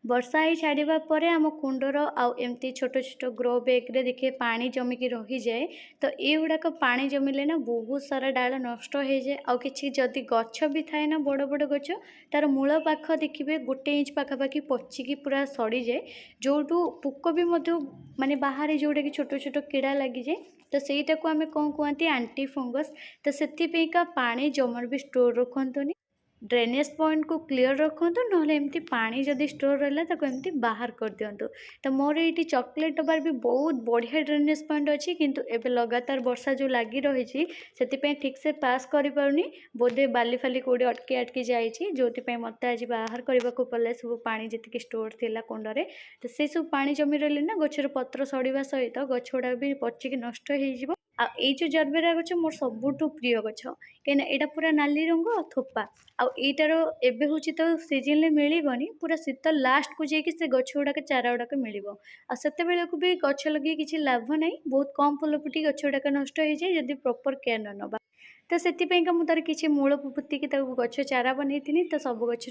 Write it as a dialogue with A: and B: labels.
A: ବର୍ଷା ହେଇ ଛାଡ଼ିବା ପରେ ଆମ କୁଣ୍ଡର ଆଉ ଏମିତି ଛୋଟ ଛୋଟ ଗ୍ରୋ ବ୍ୟାଗ୍‌ରେ ଦେଖିବେ ପାଣି ଜମିକି ରହିଯାଏ। ତ ଏଇଗୁଡ଼ାକ ପାଣି ଜମିଲେ ନା ବହୁତ ସାରା ଡାଳ ନଷ୍ଟ ହେଇଯାଏ। ଆଉ କିଛି ଯଦି ଗଛ ବି ଥାଏ ନା ବଡ଼ ବଡ଼ ଗଛ, ତାର ମୂଳ ପାଖ ଦେଖିବେ 1 ଇଞ୍ଚ ପାଖାପାଖି ପଚିକି ପୁରା ସଡ଼ିଯାଏ। ଯୋଉଠୁ ପୋକ ବି ମଧ୍ୟ ମାନେ ବାହାରେ ଯୋଉଟାକି ଛୋଟ ଛୋଟ କିଡ଼ା ଲାଗିଯାଏ। ତ ସେଇଟାକୁ ଆମେ କ'ଣ କୁହନ୍ତି ଆଣ୍ଟି ଫଙ୍ଗସ୍। ତ ସେଥିପାଇଁକା ପାଣି ଜମାରୁ ବି ଷ୍ଟୋର୍ ରଖନ୍ତୁନି। ड्रेनेज पॉइंट को क्लीयर रखु ना एमती पानी जदि स्टोर रहा ताको एमती बाहर कर दिंतु। तो मोर ये चॉकलेट डबार भी बहुत बढ़िया ड्रेनेज पॉइंट अच्छी किंतु एबे लगातार वर्षा जो लगी रही से ठीक से पास कर पारुनी। बोधे बाली फाली कौटे अटकी अटकी जाइए जो मत आज बाहर करने को पड़े सब पानी जी स्टोर थी कुंडे। तो से सब पानी जमी रही ना गचर पत्र सड़ा सहित गछ गुड़ा भी पचिकी नष्ट हो। जो जरबेरा गछ मोर सबुठु प्रिय गछ कहीं यहाँ पूरा नाली रंग और थोपा आईटार एबे हूँ तो सीजन मिलबनी पूरा शीत लास्ट को जाकि से गछ गुड़ाक चारा गुड़ाक मिल आते बेले को भी गछ लगे किसी लाभ ना बहुत कम फुल फुटी गछ गुड़ाक नष्ट हो जाए जदि प्रॉपर केयर न नबा। तो से मुझे तार किसी मूल पुतिकी गछ चारा बनई तो सब गछ